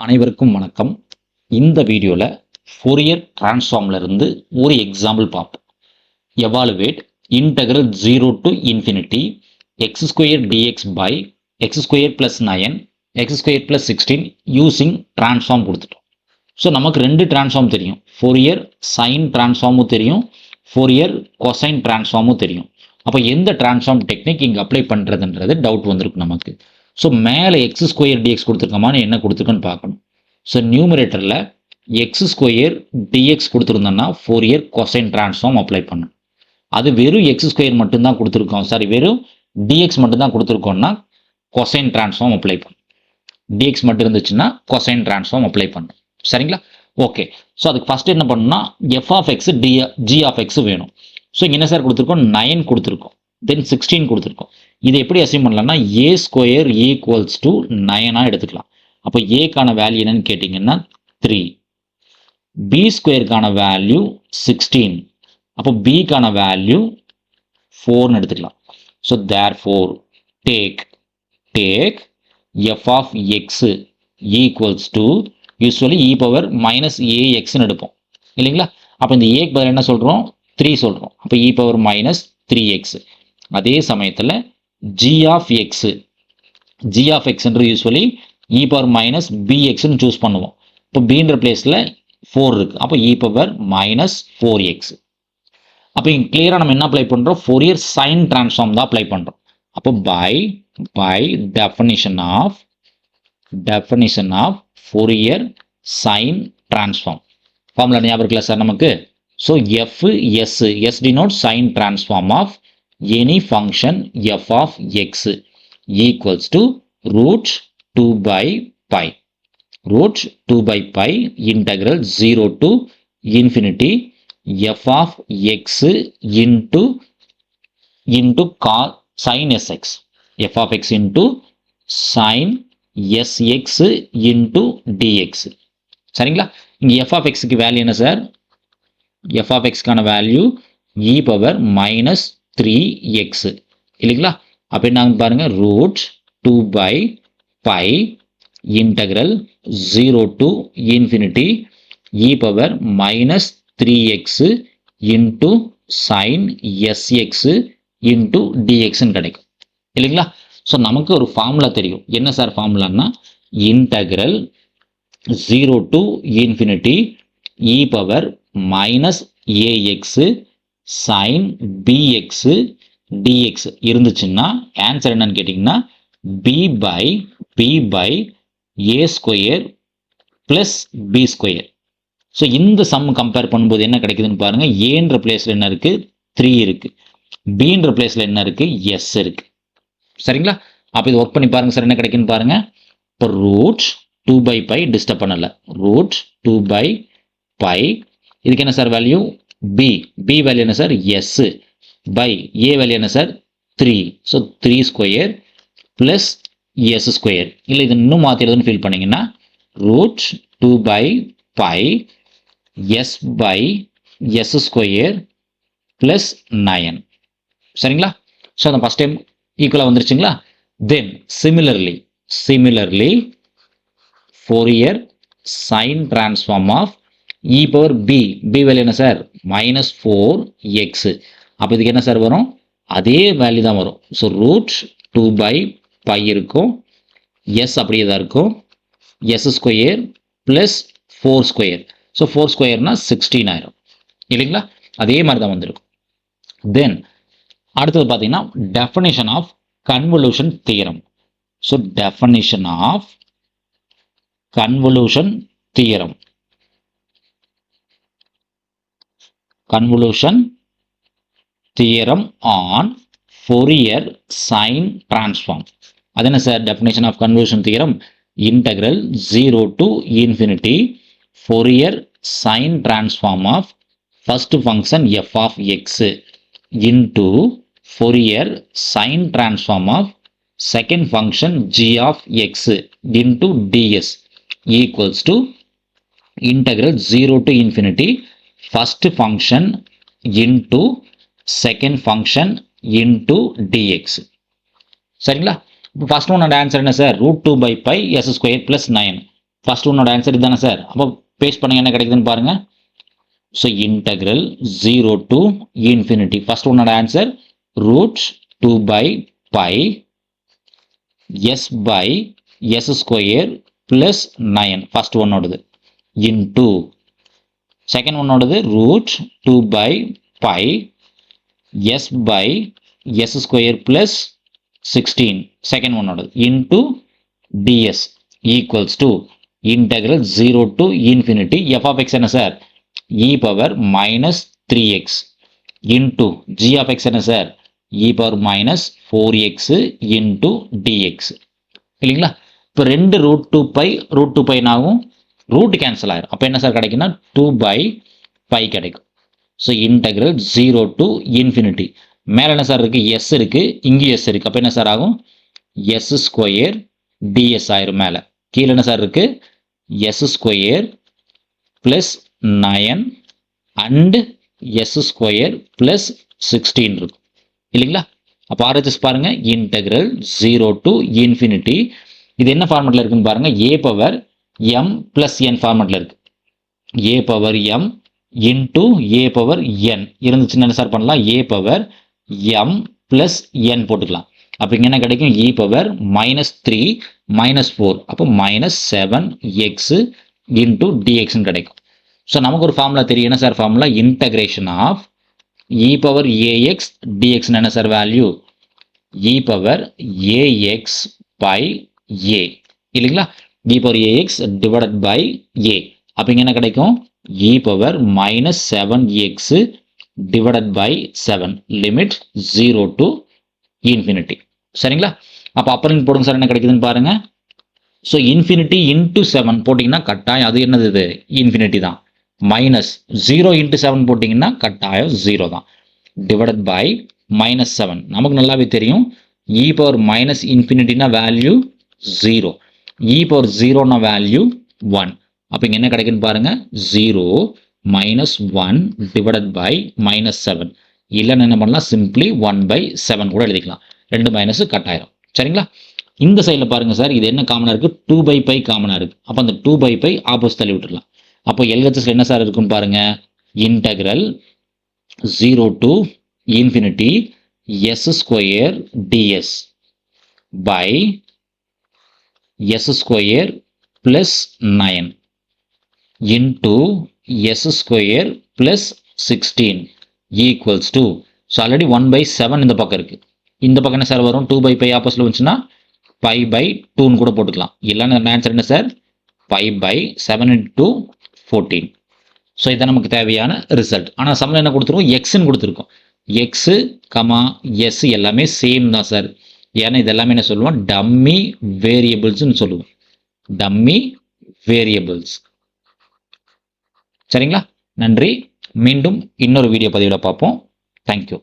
அனைவருக்கும் வணக்கம். இந்த வீடியோல ஃபோரியர் டிரான்ஸ்ஃபார்ம்ல இருந்து ஒரு எக்ஸாம்பிள் பார்ப்போம். Evaluate integral 0 to infinity x square dx by x square plus 9 x square plus 16 using transform கொடுத்துட்டோம். ஸோ நமக்கு ரெண்டு டிரான்ஸ்ஃபார்ம் தெரியும். ஃபோரியர் சைன் டிரான்ஸ்ஃபார்மும் தெரியும், ஃபோரியர் கொசைன் டிரான்ஸ்ஃபார்மும் தெரியும். அப்போ எந்த டிரான்ஸ்ஃபார்ம் டெக்னிக் இங்கே அப்ளை பண்ணுறதுன்றது டவுட் வந்திருக்கு நமக்கு. ஸோ மேலே எக்ஸ் ஸ்கொயர் டிஎக்ஸ் கொடுத்துருக்கோமான்னு என்ன கொடுத்துருக்குன்னு பார்க்கணும். ஸோ நியூமரேட்டரில் எக்ஸ் ஸ்கொயர் டிஎக்ஸ் கொடுத்துருந்தோன்னா ஃபோரியர் கொசைன் டிரான்ஸ்ஃபார்ம் அப்ளை பண்ணணும். அது வெறும் எக்ஸ் ஸ்கொயர் மட்டும்தான் கொடுத்துருக்கோம், வெறும் டிஎக்ஸ் மட்டும்தான் கொடுத்துருக்கோம்னா கொசைன் டிரான்ஸ்ஃபார்ம் அப்ளை பண்ணும். டிஎக்ஸ் மட்டும் இருந்துச்சுன்னா கொசைன் டிரான்ஸ்ஃபார்ம் அப்ளை பண்ணும். சரிங்களா? ஓகே. ஸோ அதுக்கு ஃபஸ்ட்டு என்ன பண்ணணும்னா F of X G of X வேணும். ஸோ இங்கே என்ன சார் கொடுத்துருக்கோம்? 9 கொடுத்துருக்கோம், தென் 16 கொடுத்துருக்கோம். இதை எப்படி அசைன் பண்ணலாம்னா ஏ ஸ்கொயர் ஈக்குவல்ஸ் டு 9 எடுத்துக்கலாம். அப்போ ஏக்கான வேல்யூ என்னன்னு கேட்டிங்கன்னா 3, பி ஸ்கொயருக்கான வேல்யூ 16, அப்போ பிக்கான வேல்யூ 4ன்னு எடுத்துக்கலாம். So therefore take f of x equals to usually e power minus ஏஎக்ஸ்ன்னு எடுப்போம் இல்லைங்களா? அப்போ இந்த ஏக்கு பதில் என்ன சொல்கிறோம்? 3 சொல்கிறோம். அப்போ இ பவர் மைனஸ் 3x. அதே சமயத்தில் ஜி ஆஃப் எக்ஸ்ன்றது யூஸ்வலி இ பவர் மைனஸ் பிஎக்ஸ்ன்னு சூஸ் பண்ணுவோம். இப்போ பீன்ற பிளேஸில் 4 இருக்குது, அப்போ இ பவர் மைனஸ் 4x. அப்போ இங்கே கிளியராக நம்ம என்ன அப்ளை பண்ணுறோம்? ஃபோரியர் சைன் டிரான்ஸ்ஃபார்ம் தான் அப்ளை பண்ணுறோம். அப்போ by definition of Fourier sine transform formula ஞாபகம் இருக்குல்ல சார் நமக்கு? So S denotes sin transform of any function f of x equals to root 2 by pi integral 0 to infinity f of x into sin sx, f of x into sin sx into dx. சரிங்களா? இங்கே f of xக்கு value என்ன sir? f of xக்கான value e power minus 3x இல்லைங்களா? அப்போ என்ன பாருங்க, root 2 by pi integral 0 to infinity e power minus 3x into sine sx into டிஎக்ஸ்ன்னு கிடைக்கும் இல்லைங்களா? ஸோ நமக்கு ஒரு ஃபார்முலா தெரியும். என்ன சார் ஃபார்முலான்னா integral 0 to infinity e power minus ax sine bx dx இருந்துச்சுன்னா ஆன்சர் என்னன்னு கேட்டிங்கன்னா b by a square plus b square. So இந்த சம் கம்பேர் பண்ணும்போது என்ன கிடைக்குதுன்னு பாருங்க. ஏன்ற பிளேஸில் என்ன இருக்கு? 3 இருக்கு. பீன்ற பிளேஸில் என்ன இருக்கு? எஸ் இருக்கு. சரிங்களா? அப்போ இது ஒர்க் பண்ணி பாருங்க சார், என்ன கிடைக்குன்னு பாருங்க. இப்போ ரூட் 2 பை பை டிஸ்டர்ப் பண்ணல, ரூட் 2 பை பை. இதுக்கு என்ன சார் வேல்யூ? பி வேல்யூ என்ன sir? S by a value என்ன sir? 3. So 3 square plus s square. இல்லை இது இன்னும் மாற்றி எழுதுன்னு ஃபீல் பண்ணிங்கன்னா root 2 by pi s by s square plus 9. சரிங்களா? ஸோ அந்த ஃபஸ்ட் டைம் ஈக்குவலாக வந்துருச்சுங்களா? Then similarly Fourier sine transform of e power b value என்ன சார்? Minus 4x. அப்போ இதுக்கு என்ன சார் வரும்? அதே வேல்யூ தான் வரும். ஸோ ரூட் 2 பை பை இருக்கும், எஸ் அப்படியே தான் இருக்கும், S square plus 4 square. So 4 ஸ்கொயர்னா 16 ஆயிரும் இல்லைங்களா? அதே மாதிரி தான் வந்திருக்கும். தென் அடுத்தது பார்த்தீங்கன்னா definition of convolution theorem. So definition of convolution theorem, convolution theorem on Fourier sine transform. அது என்ன sir? definition of convolution theorem integral 0 to infinity Fourier sine transform of first function f of x into Fourier sine transform of second function g of x into ds equals to integral 0 to infinity first function into second function into dx. சரிங்களா? இப்போ first ஒன்னோட answer என்ன sir? Root 2 by pi s square plus 9. First ஒன்னோட answer இதுதானே sir? அப்போ paste பண்ணுங்க என்ன கிடைக்குதுன்னு பாருங்க. So integral 0 to infinity. First ஒன்னோட answer root 2 by pi s by s square plus 9 first ஒன்னோடது இன்டூ செகண்ட் ஒன்னோடது root 2 by pi s by s square plus 16 second ஒன்னோடது into ds equals to integral 0 to infinity f of x என்ன sir? e power minus 3x into g of x என்ன sir? e power minus 4x into dx இல்லைங்களா? இப்போ ரெண்டு root 2 by ஆகும், root cancel ஆயிரும். அப்போ என்ன சார் கிடைக்குன்னா 2 by pi கிடைக்கும். So integral 0 to infinity. மேலே என்ன சார் இருக்குது? எஸ் இருக்குது, இங்கேயும் எஸ் இருக்குது. அப்போ என்ன சார் ஆகும்? எஸ் ஸ்கொயர் டிஎஸ் ஆயிரும். மேலே கீழே என்ன சார் இருக்குது? S square plus 9 and S square plus 16 இருக்கும் இல்லைங்களா? அப்போ ஆர்ஹெச்எஸ் பாருங்கள், இன்டெக்ரல் 0 to infinity. இது என்ன ஃபார்மெட்டில் இருக்குன்னு பாருங்கள். A power M plus n ஃபார்மெட்டில் இருக்குது. A power M into a power n இருந்துச்சுன்னா என்ன சார் பண்ணலாம்? A power M plus n போட்டுக்கலாம். அப்போ இங்கே என்ன கிடைக்கும்? இ பவர் மைனஸ் 3 மைனஸ் 4 அப்போ மைனஸ் 7x இன்டூ டிஎக்ஸ்ன்னு கிடைக்கும். ஸோ நமக்கு ஒரு ஃபார்முலா தெரியும். என்ன sir formula? Integration of e power ax dx என்ன sir value? E power ax by a இல்லைங்களா? E power ax divided by a. அப்போ இங்கே என்ன கிடைக்கும்? E power minus 7x divided by 7 limit 0 to infinity. சரிங்களா? அப்போ அப்பர் லிமிட் போடுங்க sir, என்ன கிடைக்குதுன்னு பாருங்க. ஸோ இன்ஃபினிட்டி இன்டூ 7 போட்டிங்கன்னா கட்டாயம் அது என்னது? இது இன்ஃபினிட்டி தான். மைனஸ் 0 into 7 போட்டிங்கன்னா கட்டாயம் 0 தான். டிவைடட் பை மைனஸ் 7 நமக்கு நல்லாவே தெரியும். இ power minus இன்ஃபினிட்டினா value 0, e power 0னா value 1. அப்போ இங்கே என்ன கிடைக்குன்னு பாருங்க. 0 மைனஸ் 1 டிவைடட் பை மைனஸ் 7 இல்லைன்னு என்ன பண்ணலாம்? சிம்பிளி 1/7 கூட எழுதிக்கலாம். 2 மைனஸ் கட்டாயிரும். சரிங்களா? இந்த சைடில் பாருங்க சார், இது என்ன காமனாக இருக்குது? 2/π காமனாக இருக்குது. அப்போ அந்த 2/π ஆப்போசிட் தள்ளி விட்டுடலாம். அப்போ எல்ஹெச்எஸ்ல என்ன சார் இருக்குன்னு பாருங்க. Integral 0 to infinity s square ds by s square plus 9 into s square plus 16 equals to. So already 1/7 இந்த பக்கம் இருக்குது. இந்த பக்கம் என்ன சார் வரும்? 2/π ஆப்போசிட்ல வந்துச்சுன்னா 5/2 கூட போட்டுக்கலாம். இல்லைன்னா ஆன்சர் என்ன சார்? 5/7 into 14. ஸோ இதான் நமக்கு தேவையான ரிசல்ட். ஆனால் சம்மில் என்ன கொடுத்துருக்கோம்? எக்ஸ்ன்னு கொடுத்துருக்கோம். எக்ஸு கமா எஸ் எல்லாமே சேம் தான் சார். ஏன்னா இது எல்லாமே என்ன சொல்லுவோம்? டம்மி வேரியபிள்ஸ்ன்னு சொல்லுவோம். Dummy variables. சரிங்களா? நன்றி. மீண்டும் இன்னொரு வீடியோ பதிவில் பார்ப்போம். தேங்க்யூ.